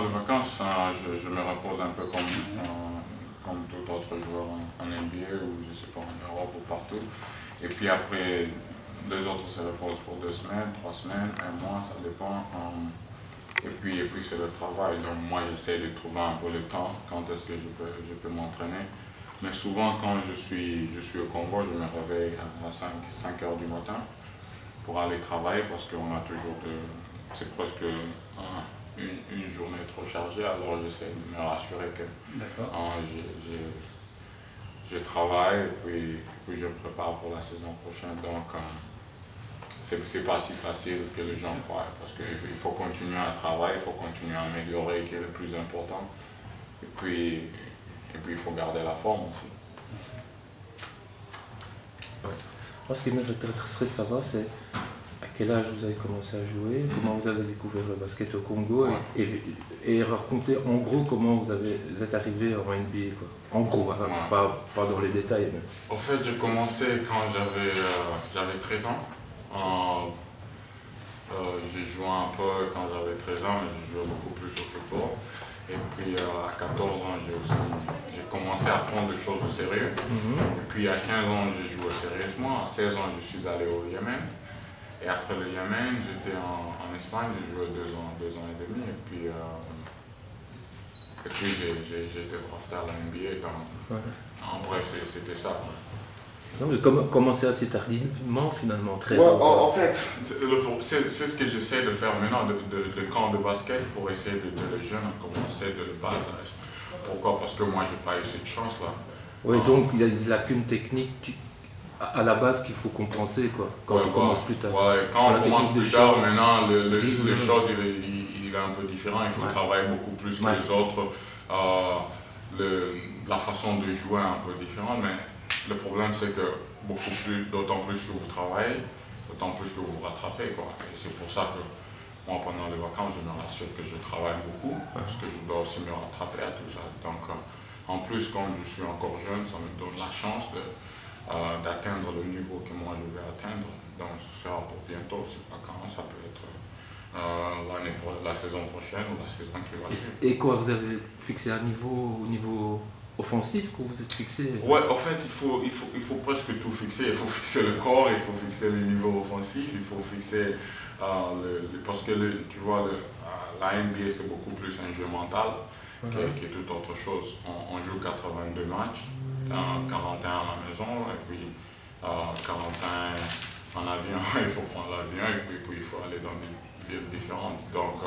les vacances, je me repose un peu comme tout autre joueur en NBA ou je sais pas, en Europe ou partout. Et puis après, les autres se reposent pour 2 semaines, 3 semaines, un mois, ça dépend. Et puis c'est le travail. Donc moi j'essaie de trouver un peu le temps, quand est-ce que je peux m'entraîner. Mais souvent quand je suis au Congo, je me réveille à 5 heures du matin pour aller travailler parce qu'on a toujours c'est presque une journée trop chargée, alors j'essaie de me rassurer que je travaille et puis je me prépare pour la saison prochaine. Donc c'est pas si facile que les gens croient parce qu'il faut continuer à travailler, il faut continuer à améliorer, qui est le plus important. Et puis il faut garder la forme aussi. Ouais. Moi, ce qui m'intéresserait de savoir, c'est à quel âge vous avez commencé à jouer, comment vous avez découvert le basket au Congo et raconter en gros comment vous êtes arrivé en NBA, quoi. En gros, hein, pas dans les détails. Mais... En fait, j'ai commencé quand j'avais 13 ans. J'ai joué un peu quand j'avais 13 ans, mais j'ai joué beaucoup plus au football. Et puis à 14 ans, j'ai commencé à prendre les choses au sérieux. Et puis à 15 ans, j'ai joué sérieusement. À 16 ans, je suis allé au Yémen. Et après le Yémen, j'étais en Espagne, j'ai joué 2 ans et demi. Et puis j'ai été drafté à la NBA. Donc, en bref, c'était ça. Donc, vous avez commencé assez tardivement, finalement, 13 ans. En fait, c'est ce que j'essaie de faire maintenant, de camp de basket, pour essayer de les jeunes à commencer de le bas âge. Pourquoi? Parce que moi, j'ai pas eu cette chance-là. Oui, donc il y a une lacune technique à la base qu'il faut compenser, quoi, quand on commence plus tard. Quand on commence plus tard, maintenant, le shot, il est un peu différent. Il faut travailler beaucoup plus que les autres. La façon de jouer est un peu différente, mais le problème, c'est que d'autant plus que vous travaillez, d'autant plus que vous rattrapez, quoi. Et c'est pour ça que moi, pendant les vacances, je me rassure que je travaille beaucoup, parce que je dois aussi me rattraper à tout ça. Donc, en plus, comme je suis encore jeune, ça me donne la chance d'atteindre le niveau que moi je vais atteindre. Donc, ça sera pour bientôt, c'est pas quand, ça peut être la saison prochaine ou la saison qui va suivre. Et quoi, vous avez fixé un niveau au niveau offensif que vous êtes fixé? Ouais, en fait, il faut presque tout fixer. Il faut fixer le corps, il faut fixer le niveau offensif, il faut fixer parce que tu vois, la NBA c'est beaucoup plus un jeu mental que toute autre chose. On joue 82 matchs, 41 à la maison, et puis 41 en avion. Il faut prendre l'avion et puis il faut aller dans des villes différentes. Donc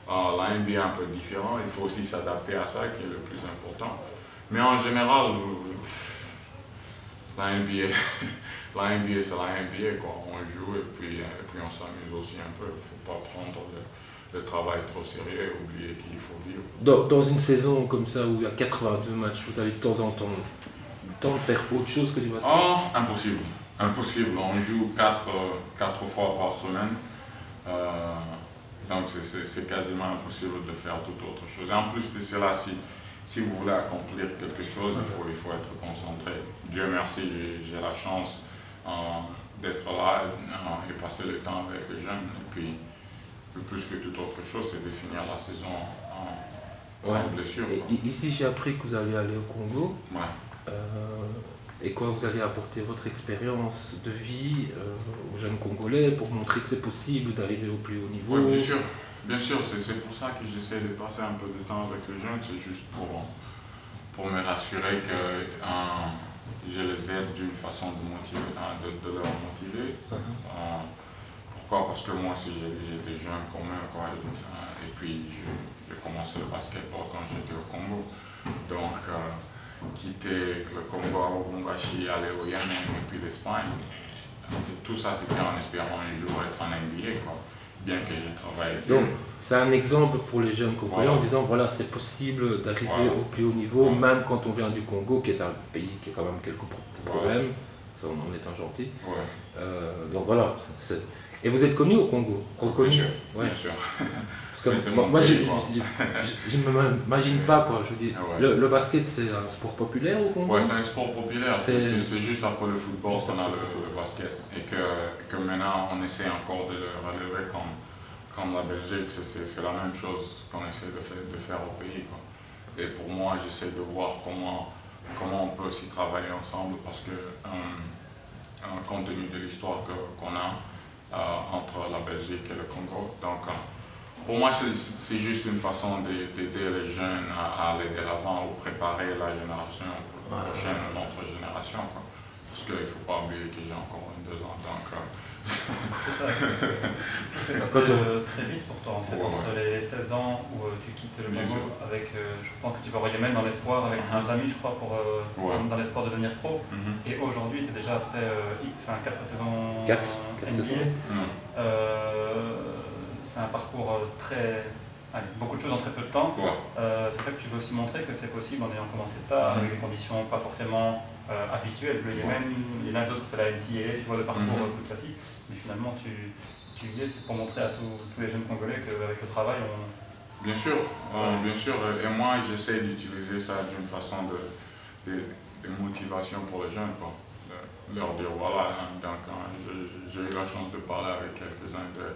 la NBA est un peu différent, il faut aussi s'adapter à ça qui est le plus important. Mais en général, la NBA c'est la NBA, quoi. On joue et puis on s'amuse aussi un peu. Il ne faut pas prendre le travail trop sérieux et oublier qu'il faut vivre. Dans une saison comme ça où il y a 82 matchs, vous avez de temps en temps le temps de faire autre chose que du basket? Impossible. Impossible. On joue 4 fois par semaine. Donc c'est quasiment impossible de faire toute autre chose. Et en plus de cela, si vous voulez accomplir quelque chose, il faut être concentré. Dieu merci, j'ai la chance d'être là et passer le temps avec les jeunes. Et puis, plus que toute autre chose, c'est de finir la saison sans blessure. Et ici, j'ai appris que vous alliez aller au Congo. Et quoi, vous allez apporter votre expérience de vie aux jeunes Congolais pour montrer que c'est possible d'arriver au plus haut niveau? Oui, bien sûr. Bien sûr, c'est pour ça que j'essaie de passer un peu de temps avec les jeunes, c'est juste pour me rassurer que je les aide d'une façon de leur motiver. Pourquoi? Parce que moi, si j'étais jeune quand même, quoi, et puis j'ai commencé le basketball quand j'étais au Congo. Donc, quitter le Congo à Lubumbashi, aller au Yémen et puis l'Espagne, tout ça c'était en espérant un jour être en NBA, quoi. Bien que j'ai travaillé dur. Donc, c'est un exemple pour les jeunes Congolais en disant voilà, c'est possible d'arriver au plus haut niveau, même quand on vient du Congo, qui est un pays qui a quand même quelques problèmes, ça en étant gentil. Donc voilà. Et vous êtes connu au Congo? Bien sûr. Bien sûr. Parce que moi, je ne m'imagine pas, quoi. Je dis, le basket, c'est un sport populaire au Congo? Oui, c'est un sport populaire. C'est juste après le football qu'on a le basket. Et que maintenant, on essaie encore de le relever comme la Belgique, c'est la même chose qu'on essaie de faire au pays, quoi. Et pour moi, j'essaie de voir comment on peut aussi travailler ensemble parce que compte tenu de l'histoire qu'on a entre la Belgique et le Congo. Donc, pour moi, c'est juste une façon d'aider les jeunes à aller de l'avant ou préparer la génération prochaine, notre génération, quoi. Parce qu'il ne faut pas oublier que j'ai encore 2 ans. Donc, c'est ça. C'est passé très vite pour toi, en fait, entre les 16 ans où tu quittes le Congo avec, je pense que tu vas au Yémen dans l'espoir avec 2 amis, je crois, dans l'espoir de devenir pro. Et aujourd'hui, tu es déjà après 4 saisons 4 saisons. C'est un parcours beaucoup de choses en très peu de temps. C'est ça que tu veux aussi montrer, que c'est possible en ayant commencé tard, avec des conditions pas forcément habituelles. Le Yémen, il y en a d'autres, c'est la NCAA, tu vois, le parcours plus classique. Mais finalement, tu y es, c'est pour montrer à tous les jeunes Congolais qu'avec le travail, on... Bien sûr, bien sûr. Et moi, j'essaie d'utiliser ça d'une façon de motivation pour les jeunes, quoi. Leur dire, voilà, donc j'ai eu la chance de parler avec quelques-uns de...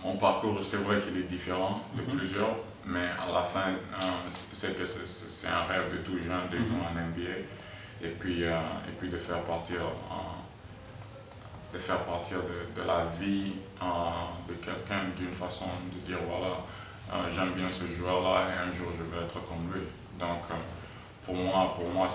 mon parcours, c'est vrai qu'il est différent de plusieurs, mais à la fin, c'est que c'est un rêve de tout jeune de jouer en NBA et puis de faire partir de la vie de quelqu'un d'une façon de dire voilà, j'aime bien ce joueur-là et un jour je vais être comme lui. Donc pour moi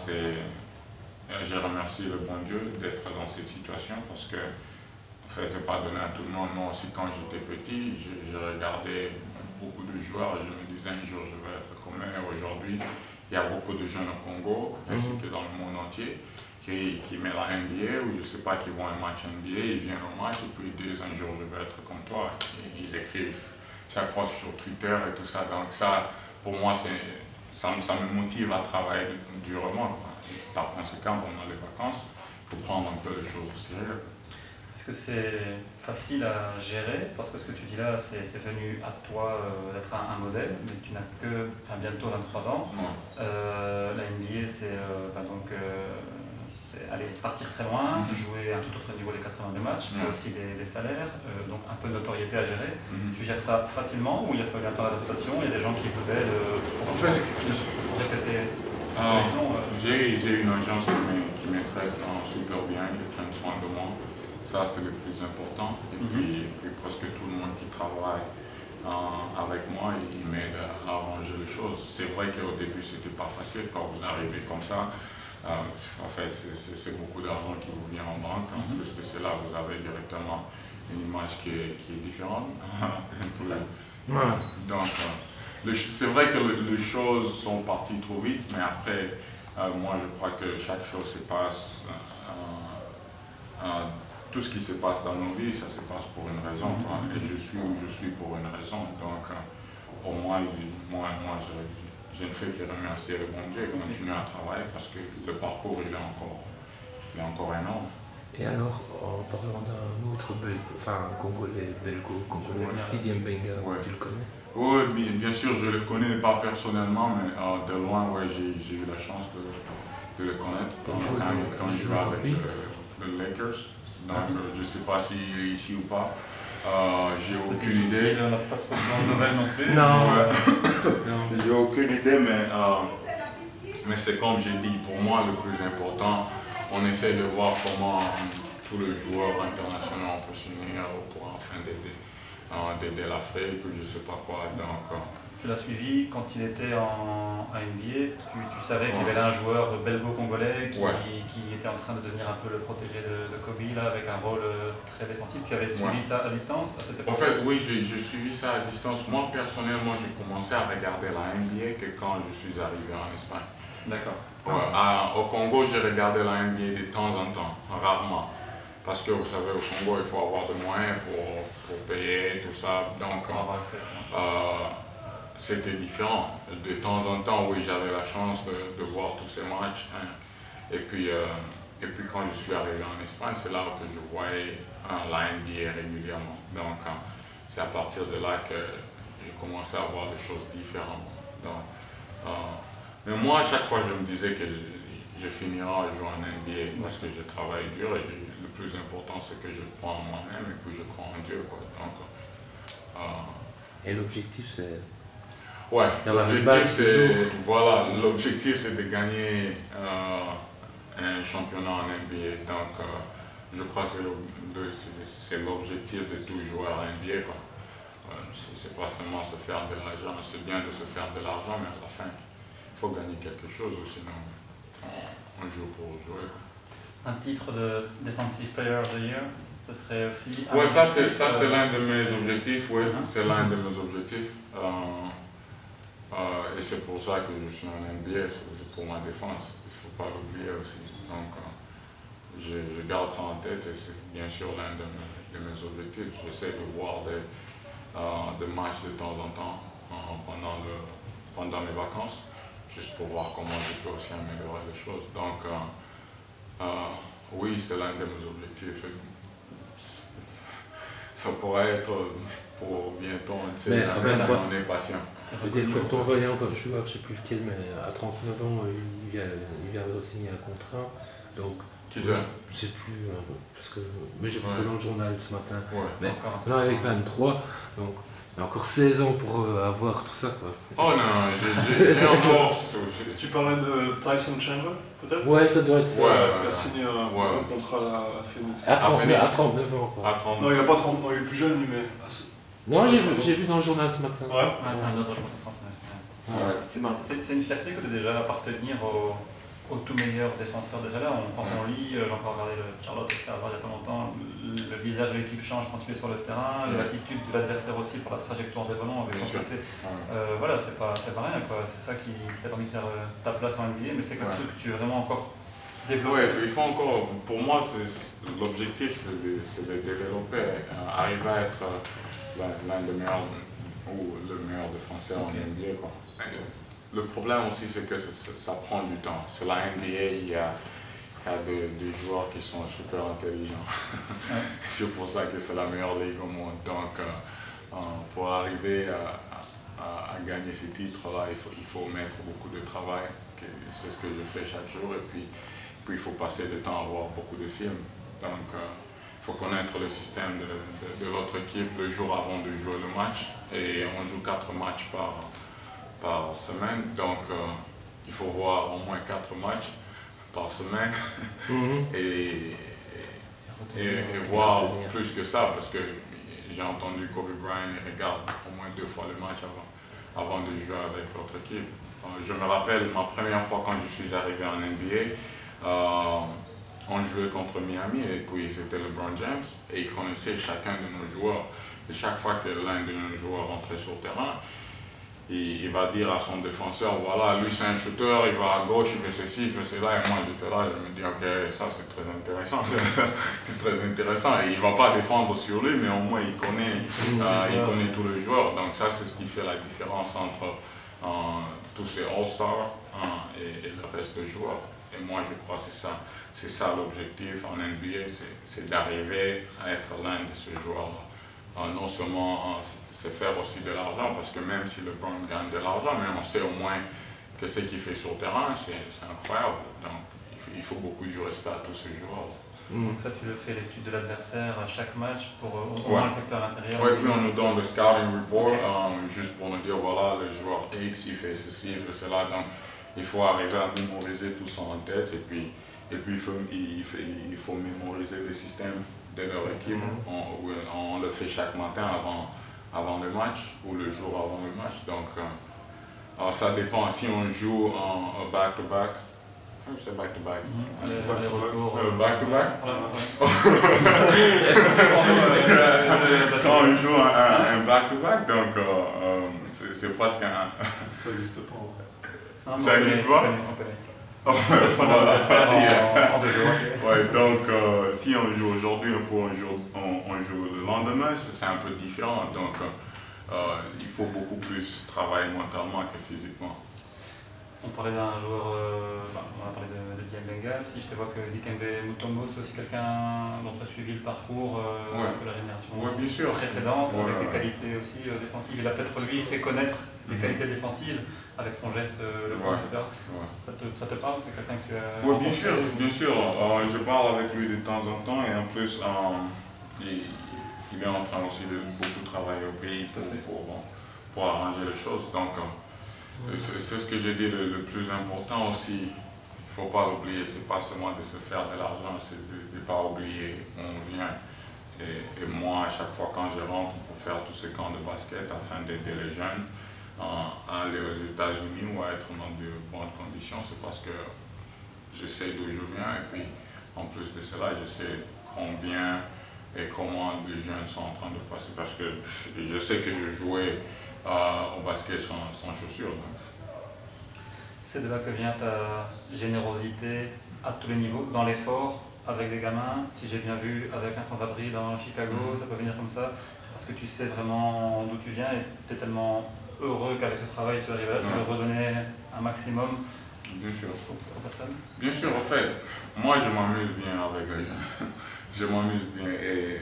j'ai remercié le bon Dieu d'être dans cette situation parce que en fait, c'est pas donné à tout le monde. Moi aussi, quand j'étais petit, je regardais beaucoup de joueurs et je me disais un jour je vais être comme eux. Aujourd'hui, il y a beaucoup de jeunes au Congo, ainsi que dans le monde entier, qui mettent la NBA ou je sais pas, qui vont à un match NBA, ils viennent au match et puis ils disent un jour je vais être comme toi. Et ils écrivent chaque fois sur Twitter et tout ça. Donc ça, pour moi, ça me motive à travailler durement, quoi. Par conséquent, pendant les vacances, il faut prendre un peu les choses au sérieux. Est-ce que c'est facile à gérer? Parce que ce que tu dis là, c'est venu à toi d'être un modèle, mais tu n'as que bientôt 23 ans. La NBA, c'est aller partir très loin, jouer à un tout autre niveau les 82 matchs, c'est aussi des salaires, donc un peu de notoriété à gérer. Tu gères ça facilement ou il a fallu un temps d'adaptation? Il y a des gens qui peut-être pour répéter. J'ai une agence qui me traite super bien, ils prennent soin de moi. Ça, c'est le plus important. Et puis, presque tout le monde qui travaille avec moi, il m'aide à arranger les choses. C'est vrai qu'au début, c'était pas facile quand vous arrivez comme ça. En fait, c'est beaucoup d'argent qui vous vient en banque. En plus de cela, vous avez directement une image qui est différente. Donc, c'est vrai que les choses sont parties trop vite, mais après, moi, je crois que chaque chose se passe. Tout ce qui se passe dans nos vies, ça se passe pour une raison, quoi. Et je suis où je suis pour une raison. Donc, pour moi, je ne fais que remercier le bon Dieu et continuer à travailler parce que le parcours, il est encore énorme. Et alors, en parlant d'un autre Congolais, belgo-congolais, Lydie Mbenga, tu le connais? Oui, bien sûr, je ne le connais pas personnellement, mais de loin, j'ai eu la chance de le connaître quand il jouait avec le Lakers. Donc, je ne sais pas s'il est ici ou pas. J'ai aucune idée. On n'a pas trop de nouvelles non plus. Non. J'ai aucune idée, mais c'est comme j'ai dit, pour moi, le plus important, on essaie de voir comment tous les joueurs internationaux peuvent s'unir pour enfin d'aider l'Afrique ou je ne sais pas quoi. Donc, tu l'as suivi quand il était en NBA, tu savais qu'il y avait là un joueur belgo-congolais qui était en train de devenir un peu le protégé de Kobe, là, avec un rôle très défensif. Tu avais suivi ça à distance à cette époque? En fait, oui, j'ai suivi ça à distance. Moi, personnellement, j'ai commencé à regarder la NBA que quand je suis arrivé en Espagne. D'accord. Au Congo, j'ai regardé la NBA de temps en temps, rarement. Parce que vous savez, au Congo, il faut avoir des moyens pour payer, tout ça. Donc, c'était différent. De temps en temps, oui, j'avais la chance de voir tous ces matchs. Et puis quand je suis arrivé en Espagne, c'est là que je voyais la NBA régulièrement. Donc, c'est à partir de là que j'ai commencé à voir des choses différentes. Donc, mais moi, à chaque fois, je me disais que je finirais à jouer en NBA parce que je travaille dur et j'ai le plus important, c'est que je crois en moi-même et puis je crois en Dieu, quoi. Donc, et l'objectif, c'est... Ouais, l'objectif c'est de gagner un championnat en NBA. Donc, je crois que c'est l'objectif de tout joueur en NBA, quoi. C'est pas seulement se faire de l'argent, c'est bien de se faire de l'argent, mais à la fin, il faut gagner quelque chose, sinon on joue pour jouer, quoi. Un titre de Defensive Player of the Year, ce serait aussi... Oui, ça c'est l'un de mes objectifs, oui, c'est l'un de mes objectifs. Et c'est pour ça que je suis en NBA, c'est pour ma défense, il ne faut pas l'oublier aussi. Donc, je garde ça en tête et c'est bien sûr l'un de mes objectifs. J'essaie de voir des matchs de temps en temps pendant mes vacances, juste pour voir comment je peux aussi améliorer les choses. Donc, oui, c'est l'un de mes objectifs. Ça pourrait être pour bientôt, on est patient. Je veux dire, quand on voyait encore joueur, je ne sais plus lequel, mais à 39 ans, il vient de signer un contrat. Donc, qui ça? Je ne sais plus, mais j'ai vu ça dans le journal ce matin. Ouais. Mais là, avec 23, donc il y a encore 16 ans pour avoir tout ça, quoi. Oh non, j'ai encore... Tu parlais de Tyson Chandler, peut-être? Ouais, ça doit être ça. Il a signé un contrat à Phoenix. À 39 ans, quoi. Non, il n'a pas 30 ans, il est plus jeune, lui, mais... Non, j'ai vu dans le journal ce matin. Ouais, c'est un autre, je pense, 39. C'est une fierté que de déjà appartenir au tout meilleur défenseur. Déjà là, quand on lit, j'ai encore regardé le Charlotte Observer il y a pas longtemps, le visage de l'équipe change quand tu es sur le terrain, l'attitude de l'adversaire aussi pour la trajectoire des ballons avec ton côté. Voilà, c'est pas rien, quoi. C'est ça qui t'a permis de faire ta place en NBA, mais c'est quelque chose que tu veux vraiment encore développer. Ouais, il faut encore, pour moi, l'objectif c'est de développer, arriver à être l'un des meilleurs ou le meilleur défenseur en NBA, quoi. Le problème aussi, c'est que ça prend du temps. Sur la NBA, il y a des joueurs qui sont super intelligents. C'est pour ça que c'est la meilleure ligue au monde. Donc, pour arriver à gagner ces titres-là, il faut mettre beaucoup de travail. C'est ce que je fais chaque jour. Et puis il faut passer du temps à voir beaucoup de films. Donc, il faut connaître le système de l'autre équipe le jour avant de jouer le match. Et on joue 4 matchs par semaine, donc il faut voir au moins 4 matchs par semaine et voir plus que ça, parce que j'ai entendu Kobe Bryant, il regarde au moins 2 fois le match avant de jouer avec l'autre équipe. Je me rappelle ma première fois quand je suis arrivé en NBA, on jouait contre Miami et puis c'était LeBron James et il connaissait chacun de nos joueurs. Et chaque fois que l'un de nos joueurs rentrait sur le terrain, il va dire à son défenseur, voilà, lui c'est un shooter, il va à gauche, il fait ceci, il fait cela, et moi j'étais là, je me dis, ok, ça c'est très intéressant, c'est très intéressant, et il ne va pas défendre sur lui, mais au moins il connaît tous les joueurs, donc ça c'est ce qui fait la différence entre tous ces All-Stars et le reste des joueurs. Et moi je crois que c'est ça l'objectif en NBA, c'est d'arriver à être l'un de ces joueurs-là. Non seulement se faire aussi de l'argent, parce que même si LeBron gagne de l'argent, mais on sait au moins que ce qu'il fait sur le terrain, c'est incroyable. Donc il faut beaucoup de respect à tous ces joueurs. Donc ça, tu le fais l'étude de l'adversaire à chaque match pour au moins le secteur intérieur. Oui, puis on nous donne le scouting report, juste pour nous dire, voilà, le joueur X, il fait ceci, il fait cela. Donc il faut arriver à mémoriser tout ça en tête, et puis il faut mémoriser le système de leur équipe. On le fait chaque matin avant le match ou le jour avant le match. Donc, ça dépend. Si on joue en back-to-back, c'est back-to-back. Back-to-back. Quand on joue un back-to-back, donc c'est presque un... Ça n'existe pas en vrai. Ça n'existe pas? Ouais, donc si on joue aujourd'hui on joue le lendemain, c'est un peu différent, donc il faut beaucoup plus travailler mentalement que physiquement. On parlait d'un joueur, on a parlé de Diabenga. Si je te vois que Dikembe Mutombo, c'est aussi quelqu'un dont tu as suivi le parcours de la génération bien sûr. précédente, avec des qualités aussi défensives. Il a peut-être lui fait connaître les qualités défensives avec son geste, etc. Ça te parle? C'est quelqu'un que tu as... Oui, bien sûr, bien sûr. Je parle avec lui de temps en temps et en plus, il est en train aussi de beaucoup travailler au pays pour arranger les choses. Donc, c'est ce que je dis, le plus important aussi, il ne faut pas l'oublier, c'est pas seulement de se faire de l'argent, c'est de ne pas oublier où on vient. Et moi, à chaque fois quand je rentre pour faire tous ces camps de basket afin d'aider les jeunes à aller aux États-Unis ou à être dans de bonnes conditions, c'est parce que je sais d'où je viens et puis en plus de cela, je sais combien et comment les jeunes sont en train de passer parce que je sais que je jouais au basket sans chaussures. C'est de là que vient ta générosité à tous les niveaux, dans l'effort, avec des gamins. Si j'ai bien vu, avec un sans-abri dans Chicago, ça peut venir comme ça. C'est parce que tu sais vraiment d'où tu viens et tu es tellement heureux qu'avec ce travail tu arrives là, tu veux redonner un maximum. Bien sûr. Aux personnes. Bien sûr, en fait, moi je m'amuse bien avec les gens. Je m'amuse bien et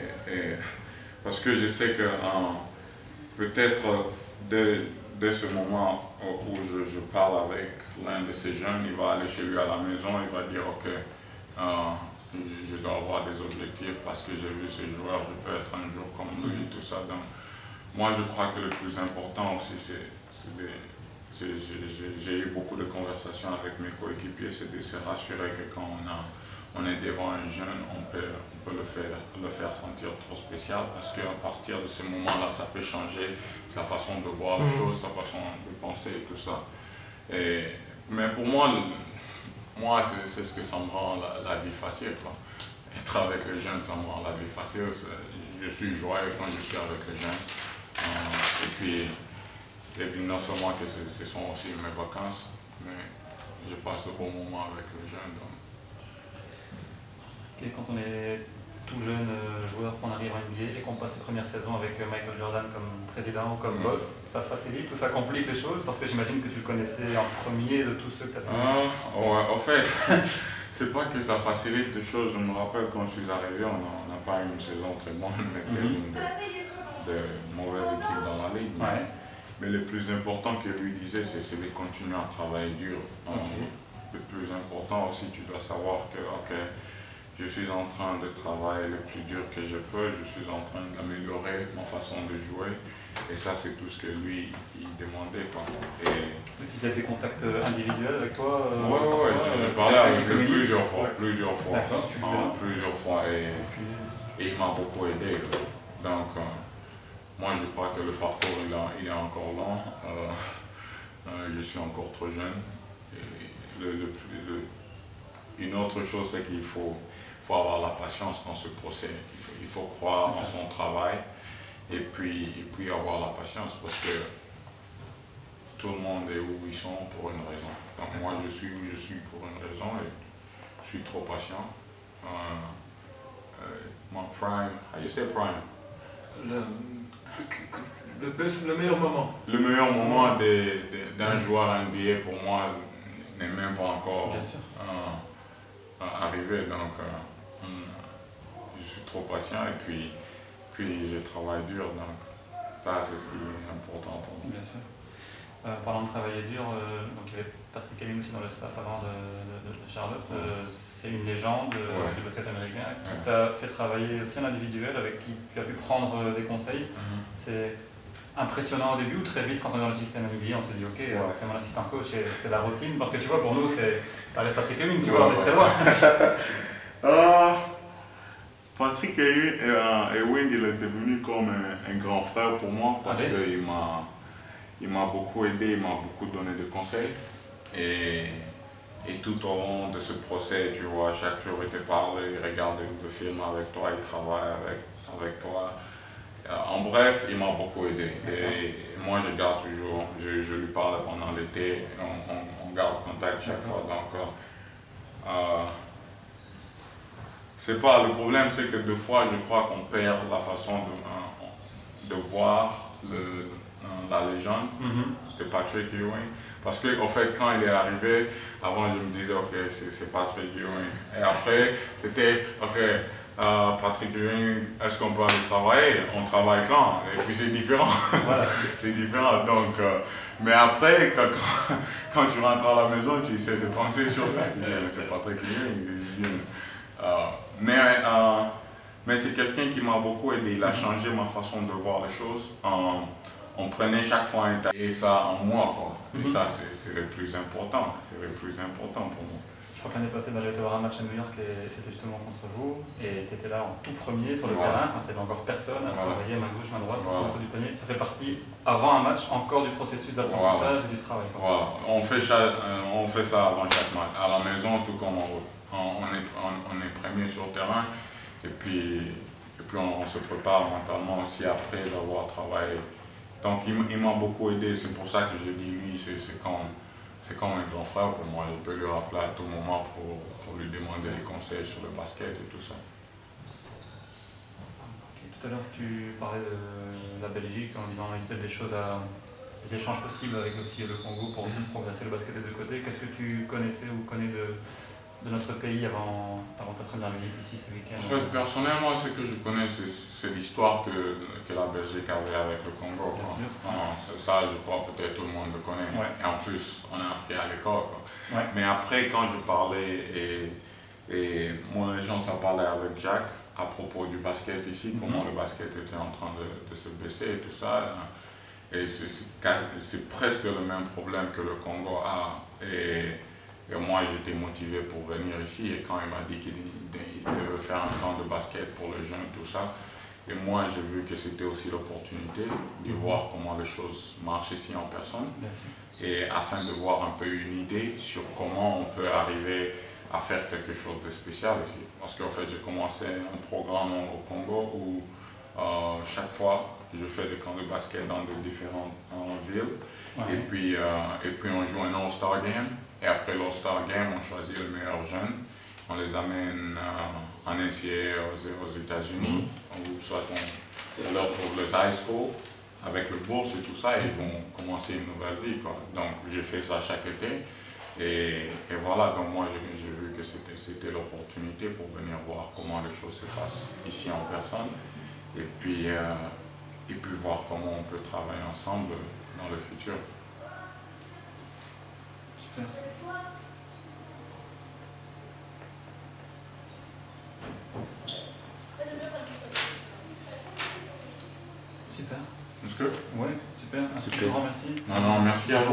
parce que je sais que peut-être dès ce moment où je parle avec l'un de ces jeunes, il va aller chez lui à la maison, il va dire ok, je dois avoir des objectifs parce que j'ai vu ce joueur, je peux être un jour comme lui, tout ça. Donc, moi je crois que le plus important aussi j'ai eu beaucoup de conversations avec mes coéquipiers, c'est de se rassurer que quand on est devant un jeune, on peut le faire sentir trop spécial parce qu'à partir de ce moment-là, ça peut changer sa façon de voir les choses, sa façon de penser et tout ça. Mais pour moi c'est ce que ça me rend la vie facile, quoi. Être avec les jeunes, ça me rend la vie facile. Je suis joyeux quand je suis avec les jeunes. Et puis non seulement que ce sont aussi mes vacances, mais je passe de bons moments avec les jeunes. Donc. Okay, quand on est tout jeune joueur, qu'on arrive en NBA et qu'on passe ses premières saisons avec Michael Jordan comme président ou comme boss, ça facilite ou ça complique les choses? Parce que j'imagine que tu le connaissais en premier de tous ceux que tu as ouais, en fait, c'est pas que ça facilite les choses. Je me rappelle quand je suis arrivé, on n'a pas eu une saison très bonne, on était une de mauvaises équipes dans la ligue. Mais le plus important que lui disait, c'est de continuer à travailler dur. Le plus important aussi, tu dois savoir que je suis en train de travailler le plus dur que je peux, je suis en train d'améliorer ma façon de jouer. Et ça, c'est tout ce que lui, il demandait. Il y a des contacts individuels avec toi? Oui, j'ai parlé avec lui plusieurs fois. Et il m'a beaucoup aidé. Donc, moi, je crois que le parcours, il est encore long. Je suis encore trop jeune. Et une autre chose, c'est qu'il faut avoir la patience dans ce procès. Il faut croire en son travail et puis avoir la patience parce que tout le monde est où ils sont pour une raison. Donc moi, je suis où je suis pour une raison et je suis trop patient. Mon prime, how you say prime? Le meilleur moment. Le meilleur moment d'un joueur NBA pour moi n'est même pas encore arrivé. Donc je suis trop patient et puis je travaille dur. Donc ça c'est ce qui est important pour moi. Bien sûr. Parlant de travailler dur, donc il y avait Patrick Ewing aussi dans le staff avant de Charlotte. C'est une légende du basket américain qui t'a fait travailler aussi en individuel, avec qui tu as pu prendre des conseils. C'est impressionnant au début ou très vite quand on est dans le système NBA, on se dit ok, c'est mon assistant coach et c'est la routine, parce que tu vois pour nous ça reste Patrick Ewing, tu vois, on est très loin. Patrick Ewing, il est devenu comme un grand frère pour moi parce qu'il m'a beaucoup aidé, il m'a beaucoup donné de conseils et tout au long de ce procès, tu vois, chaque jour il te parle, il regarde le film avec toi, il travaille avec toi. En bref, il m'a beaucoup aidé et moi je garde toujours, je lui parle pendant l'été, on garde contact chaque fois. Donc, c'est pas le problème, c'est que des fois je crois qu'on perd la façon de voir la légende de Patrick Ewing. Parce qu'en fait, quand il est arrivé, avant je me disais, ok, c'est Patrick Ewing. Et après, c'était, ok, Patrick Ewing, est-ce qu'on peut aller travailler? On travaille quand? Et puis c'est différent. Voilà. C'est différent. Donc, mais après, quand tu rentres à la maison, tu essaies de penser sur ça. Tu dis, c'est Patrick Ewing. Mais c'est quelqu'un qui m'a beaucoup aidé. Il a changé ma façon de voir les choses. On prenait chaque fois un tas et ça en moi, quoi. Et ça, c'est le plus important. C'est le plus important pour moi. Je crois que l'année passée, j'avais été voir un match à New York et c'était justement contre vous. Et tu étais là en tout premier sur le terrain, quand il n'y avait encore personne à surveiller main gauche, main droite, autour du panier. Ça fait partie, avant un match, encore du processus d'apprentissage et du travail. Voilà. On fait ça avant chaque match. À la maison, tout comme on est premier sur le terrain. Et puis on se prépare mentalement aussi après d'avoir travaillé. Donc il m'a beaucoup aidé. C'est pour ça que je dis lui, c'est comme un grand frère pour moi. Je peux lui rappeler à tout moment pour lui demander des conseils sur le basket et tout ça. Okay. Tout à l'heure, tu parlais de la Belgique en disant qu'il y a peut-être des échanges possibles avec aussi le Congo pour progresser le basket des deux côtés. Qu'est-ce que tu connaissais ou connais de notre pays avant ta première visite ici ce week-end? Personnellement, ce que je connais, c'est l'histoire que la Belgique avait avec le Congo. Ça, je crois peut-être tout le monde le connaît. Ouais. Et en plus, on a appris à l'école. Ouais. Mais après, quand je parlais, et mon agence a parlé avec Jack à propos du basket ici, comment le basket était en train de se baisser et tout ça. Et c'est presque le même problème que le Congo a. Et moi, j'étais motivé pour venir ici. Et quand il m'a dit qu'il devait faire un camp de basket pour les jeunes, tout ça, et moi, j'ai vu que c'était aussi l'opportunité de voir comment les choses marchent ici en personne. Et afin de voir un peu une idée sur comment on peut arriver à faire quelque chose de spécial ici. Parce qu'en fait, j'ai commencé un programme au Congo où chaque fois, je fais des camps de basket dans de différentes villes. Ouais. Et puis on joue un All-Star Game. Et après l'All-Star Game, on choisit les meilleurs jeunes. On les amène en NCAA aux États-Unis, ou soit on leur trouve les high school avec le bourse et tout ça, et ils vont commencer une nouvelle vie, quoi. Donc j'ai fait ça chaque été. Et voilà, donc moi j'ai vu que c'était l'opportunité pour venir voir comment les choses se passent ici en personne. Et puis voir comment on peut travailler ensemble dans le futur. Super. Super. Est-ce que? Oui, super. Un grand merci. Non, merci à vous.